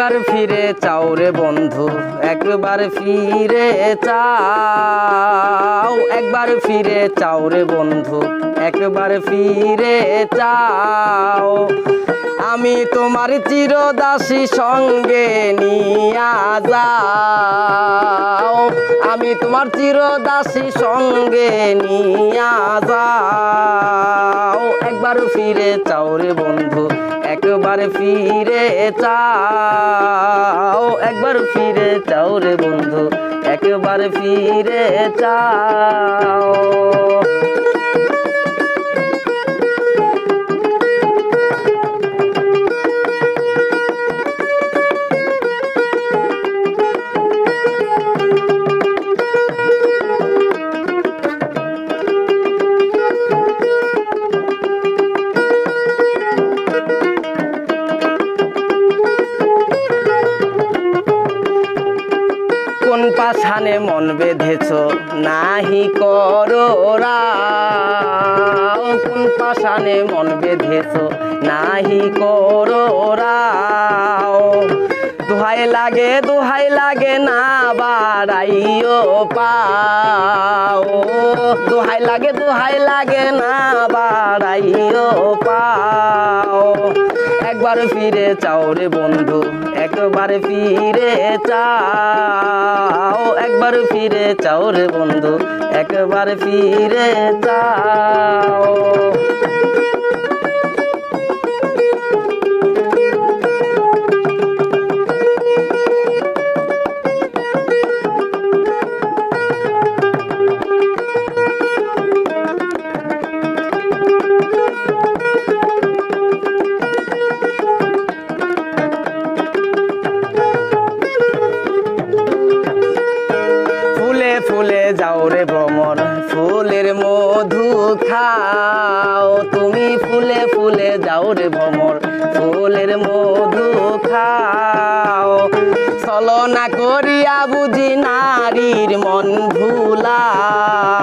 একবার ফিরে চাও রে বন্ধু, একবার ফিরে চাও, একবার ফিরে চাও রে বন্ধু, একবার ফিরে চাও। আমি তোমার চিরদাসী সঙ্গে নিয়া যাও, আমি তোমার চিরদাসী সঙ্গে নিয়া যাও। একবার ফিরে চাও রে বন্ধু, একবার ফিরে চাও, একবার ফিরে চাও রে বন্ধু, একবার ফিরে চাও। কোন পাছানে মন বেঁধেছ নাহি করো রাও, কোন পাছানে মন বেঁধেছ নাহি করো রাও। দোহাই লাগে না বাড়াইও পাও, দোহাই লাগে না বাড়াইও পাও। একবার ফিরে চাও রে বন্ধু, একবার ফিরে চাও, একবার ফিরে চাও রে বন্ধু, একবার ফিরে চাও। ফুলে যাও রে ভ্রমর, ফুলের মধু খাও, তুমি ফুলে ফুলে যাও রে ভ্রমর, ফুলের মধু খাও। ছলনা করিয়া বুঝি নারীর মন ভুলাও,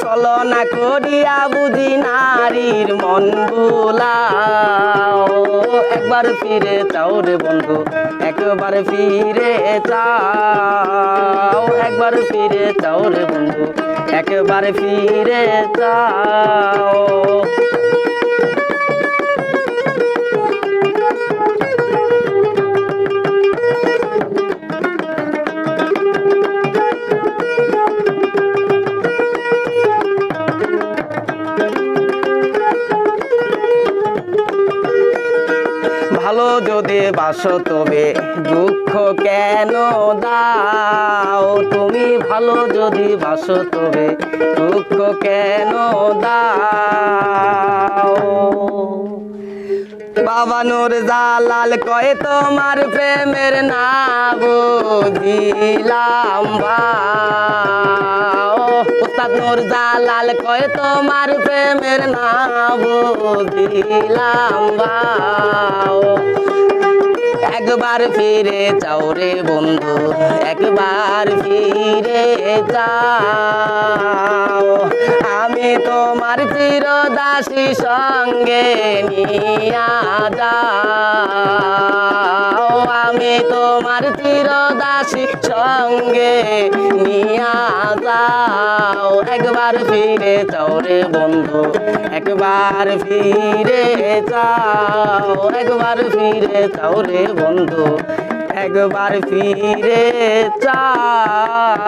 ছলনা করিয়া বুঝি নারীর মন ভুলাও। একবার ফিরে চাও রে বন্ধু, একবার ফিরে চাও, একবার ফিরে চাও রে বন্ধু, একবার ফিরে চাও। ভালো যদি বাসো তবে দুঃখ কেন দাও, তুমি ভালো যদি বাসো তবে দুঃখ কেন দাও। বাবা নূর জালাল কয় তোমার প্রেমের না বুঝিলাম ভাও, উস্তাদ নূর জালাল কয় তোমার প্রেমের না বুঝিলাম ভাও। একবার ফিরে চাও রে বন্ধু, একবার ফিরে চাও, আমি তোমার চিরদাসী সঙ্গে নিয়া যাও, আমি তোমার চিরদাসী সঙ্গে নিয়া যাও। একবার ফিরে চাও রে বন্ধু, একবার ফিরে চাও, একবার ফিরে চাও রে বন্ধু, একবার ফিরে চাও।